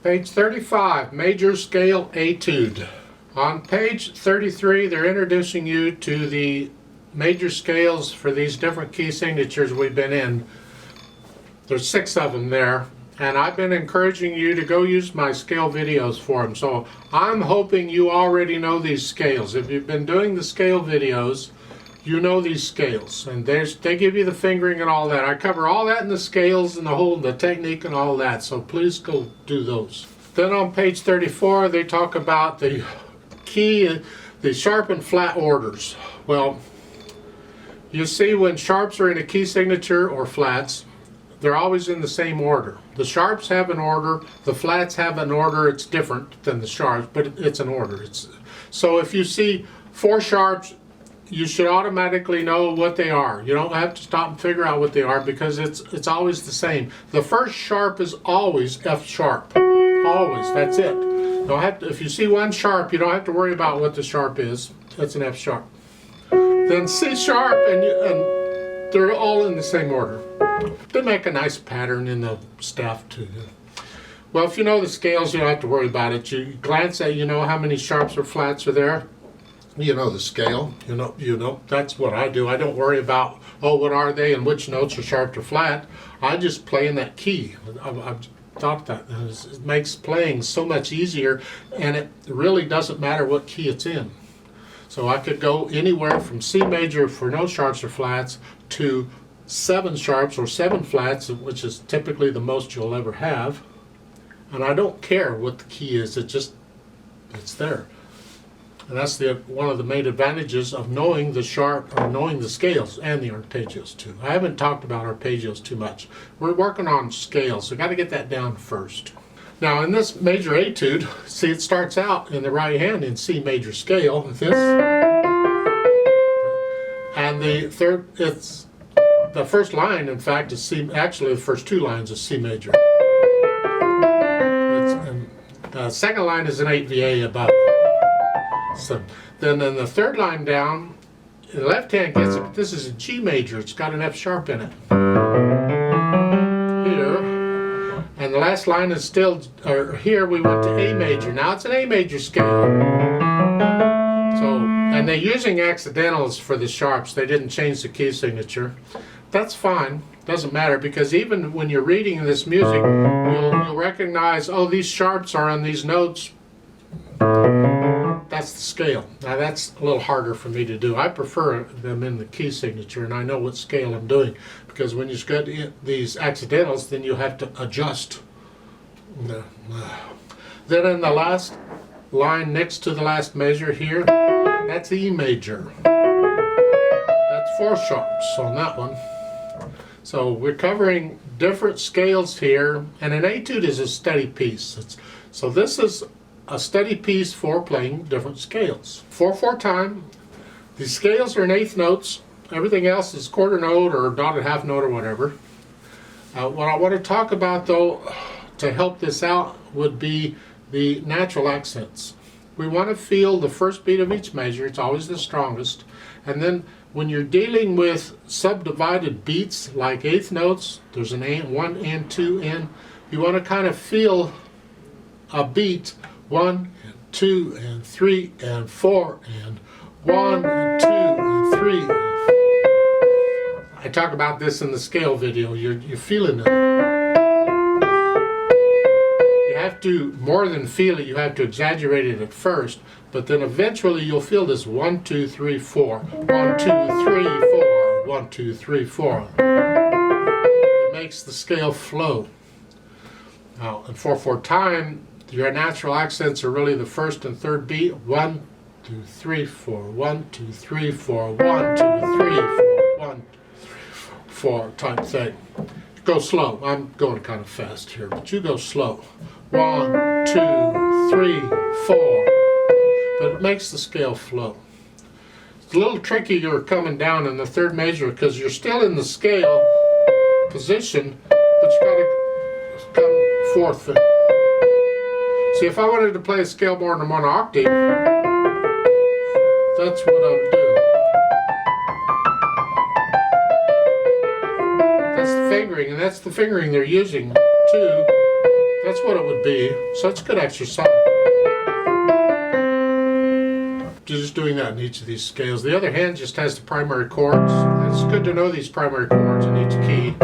Page 35, Major Scale Etude. On page 33, they're introducing you to the major scales for these different key signatures we've been in. There's 6 of them there, and I've been encouraging you to go use my scale videos for them. So I'm hoping you already know these scales. If you've been doing the scale videos, you know these scales, and they give you the fingering and all that. I cover all that in the scales and the technique and all that, so please go do those. Then on page 34, they talk about the key, the sharp and flat orders. Well, you see when sharps are in a key signature or flats, they're always in the same order. The sharps have an order, the flats have an order. It's different than the sharps, but it's an order. So if you see 4 sharps, you should automatically know what they are. You don't have to stop and figure out what they are because it's always the same. The first sharp is always F sharp. Always, that's it. Don't have to, if you see 1 sharp, you don't have to worry about what the sharp is. That's an F sharp. Then C sharp, and they're all in the same order. They make a nice pattern in the staff too. Well, if you know the scales, you don't have to worry about it. You glance at, you know how many sharps or flats are there. You know the scale, you know, that's what I do. I don't worry about, oh, what are they and which notes are sharp or flat. I just play in that key. I've thought that it makes playing so much easier, and it really doesn't matter what key it's in. So I could go anywhere from C major for no sharps or flats to 7 sharps or 7 flats, which is typically the most you'll ever have. And I don't care what the key is, it's there. And that's one of the main advantages of knowing the sharp, or knowing the scales and the arpeggios too. I haven't talked about arpeggios too much. We're working on scales, so got to get that down first. Now in this major etude, see it starts out in the right hand in C major scale, this. And the first line, in fact, is C, actually the first 2 lines is C major. The second line is an 8VA above. So then in the 3rd line down, the left hand gets it, but this is a G major. It's got an F sharp in it. Here. And the last line is still, or here we went to A major. Now it's an A major scale. So, and they're using accidentals for the sharps. They didn't change the key signature. That's fine. Doesn't matter, because even when you're reading this music, you'll recognize, oh, these sharps are on these notes. That's the scale. Now that's a little harder for me to do. I prefer them in the key signature, and I know what scale I'm doing, because when you get these accidentals, then you have to adjust. Then in the last line next to the last measure here, that's E major. That's 4 sharps on that one. So we're covering different scales here, and an etude is a steady piece. So this is a steady piece for playing different scales. 4/4 time. The scales are in 1/8 notes. Everything else is quarter note or dotted half note or whatever. What I want to talk about, though, to help this out would be the natural accents. We want to feel the first beat of each measure. It's always the strongest. And then when you're dealing with subdivided beats like 1/8 notes, there's an 1 and 2 and you want to kind of feel a beat 1 and 2 and 3 and 4 and 1 and 2 and 3. I talk about this in the scale video. You're feeling it. You have to, more than feel it, you have to exaggerate it at first, but then eventually you'll feel this 1, 2, 3, 4. 1, 2, 3, 4. 1, 2, 3, 4. It makes the scale flow. Now, in 4/4 time, your natural accents are really the first and third beat. 1, 2, 3, 4. 1, 2, 3, 4. 1, 2, 3, 4. 1, 2, 3, 4 type thing. Go slow. I'm going kind of fast here, but you go slow. 1, 2, 3, 4. But it makes the scale flow. It's a little tricky. You're coming down in the 3rd measure because you're still in the scale position, but you got to come 4th. See, if I wanted to play a scale more than 1 octave, that's what I'm doing. That's the fingering, and that's the fingering they're using. 2, That's what it would be. So it's good exercise. Just doing that in each of these scales. The other hand just has the primary chords. And it's good to know these primary chords in each key.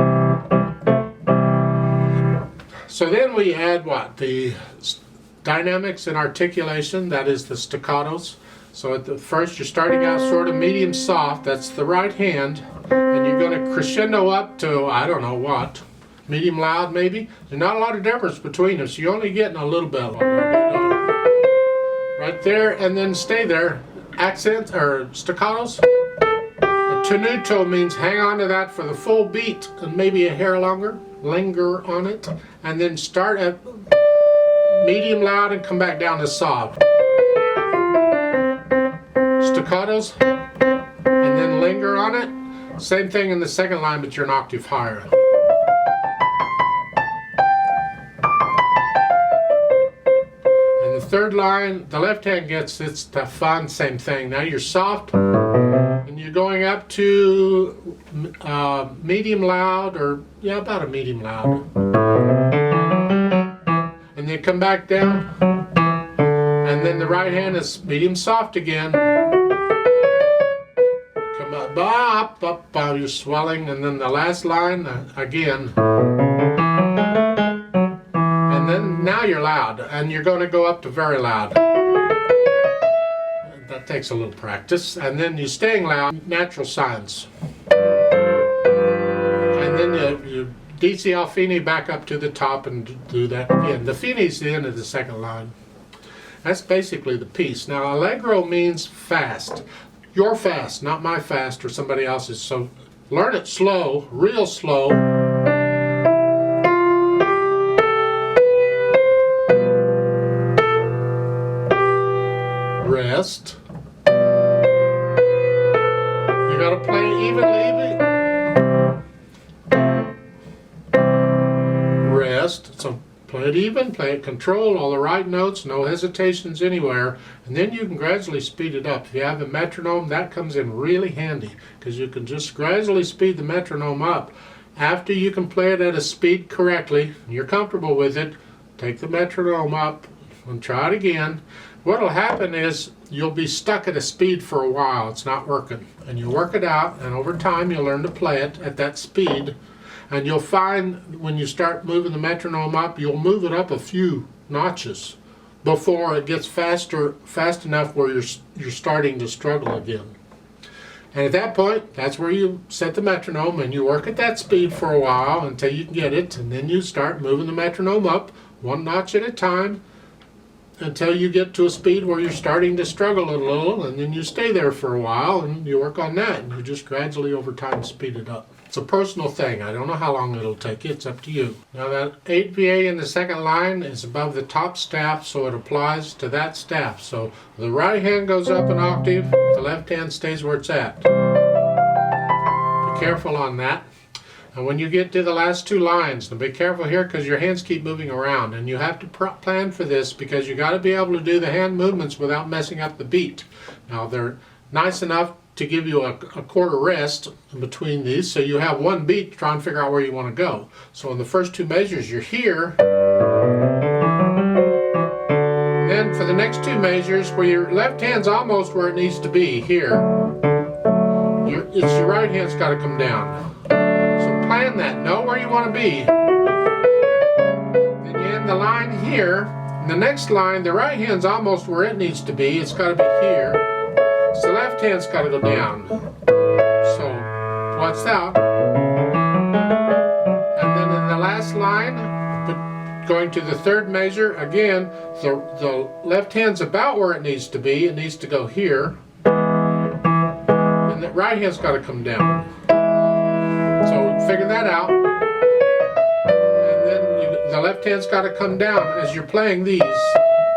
So then we add what? The dynamics and articulation, that is the staccatos. So at the first you're starting out sort of medium soft, that's the right hand, and you're going to crescendo up to, I don't know what, medium loud maybe. There's not a lot of difference between them, so you're only getting a little bit right there, and then stay there. Accents or staccatos. A tenuto means hang on to that for the full beat and maybe a hair longer, linger on it, and then start at medium loud and come back down to soft. Staccatos, and then linger on it. Same thing in the second line, but you're an octave higher. And the third line, the left hand gets it's the fun, same thing. Now you're soft, and you're going up to medium loud, or yeah, about a medium loud. And then come back down, and then the right hand is medium soft again. Come up, up, you're swelling, and then the last line again. And then now you're loud, and you're going to go up to very loud. That takes a little practice, and then you're staying loud, natural signs. And then you DC al fine back up to the top and do that again. The fine is the end of the second line. That's basically the piece. Now allegro means fast. Your fast, not my fast or somebody else's. So learn it slow, real slow. Rest. You gotta play evenly. So play it even, play it controlled, all the right notes, no hesitations anywhere, and then you can gradually speed it up. If you have a metronome, that comes in really handy because you can just gradually speed the metronome up. After you can play it at a speed correctly, and you're comfortable with it, take the metronome up and try it again. What'll happen is you'll be stuck at a speed for a while, it's not working, and you work it out, and over time you'll learn to play it at that speed. And you'll find when you start moving the metronome up, you'll move it up a few notches before it gets fast enough where you're starting to struggle again. And at that point, that's where you set the metronome and you work at that speed for a while until you can get it, and then you start moving the metronome up one notch at a time until you get to a speed where you're starting to struggle a little, and then you stay there for a while and you work on that, and you just gradually over time speed it up. It's a personal thing. I don't know how long it'll take you. It's up to you. Now that 8 VA in the second line is above the top staff, so it applies to that staff. So the right hand goes up an octave, the left hand stays where it's at. Be careful on that. And when you get to the last two lines, now be careful here because your hands keep moving around, and you have to plan for this because you got to be able to do the hand movements without messing up the beat. Now they're nice enough to give you a quarter rest in between these, so you have one beat to try and figure out where you want to go. So in the first two measures you're here. Then for the next two measures, where your left hand's almost where it needs to be, here, it's your right hand's got to come down. So plan that, know where you want to be. Then you end the line here. In the next line, the right hand's almost where it needs to be. It's got to be here. So the left hand's got to go down. So watch that. And then in the last line, going to the third measure, again, the left hand's about where it needs to be. It needs to go here. And the right hand's got to come down. So figure that out. And then the left hand's got to come down. As you're playing these,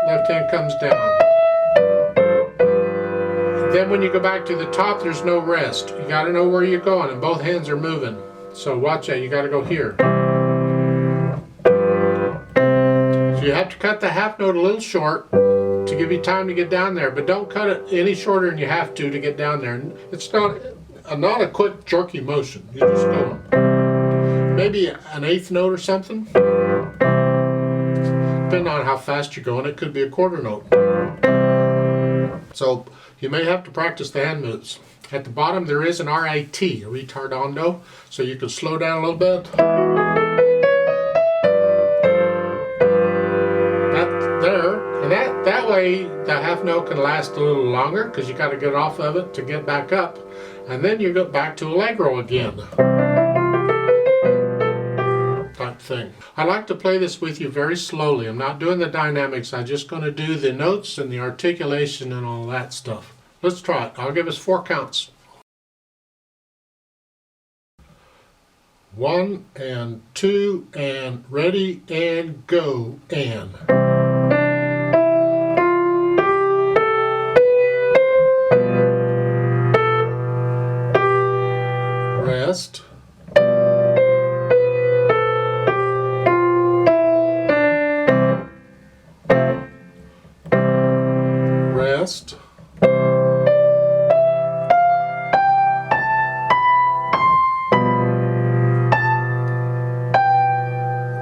left hand comes down. Then when you go back to the top, there's no rest. You got to know where you're going, and both hands are moving. So watch that, you got to go here. So you have to cut the half note a little short to give you time to get down there, but don't cut it any shorter than you have to get down there. It's not a quick jerky motion. You just go maybe an eighth note or something. depending on how fast you're going, it could be a quarter note. So you may have to practice the hand moves. At the bottom there is an RAT, a retardando, so you can slow down a little bit. That way the half note can last a little longer because you got to get off of it to get back up, and then you go back to allegro again. Type thing. I like to play this with you very slowly. I'm not doing the dynamics. I'm just going to do the notes and the articulation and all that stuff. Let's try it. I'll give us 4 counts. 1 and 2 and ready and go and. Rest. Rest.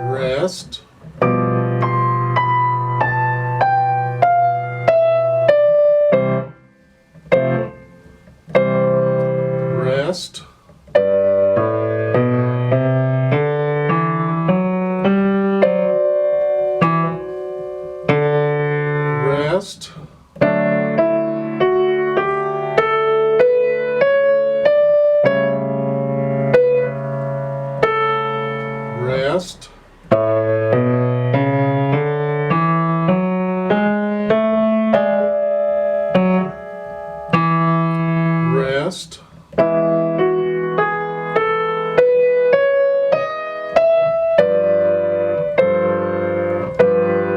Rest. Rest. Rest. Rest. Rest.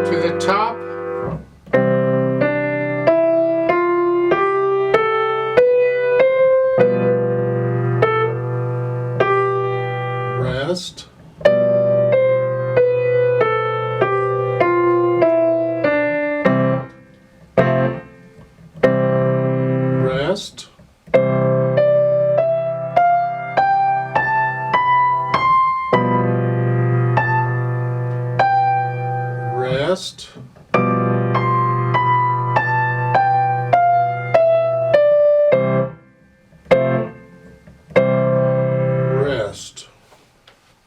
To the top. Rest. Rest. Rest.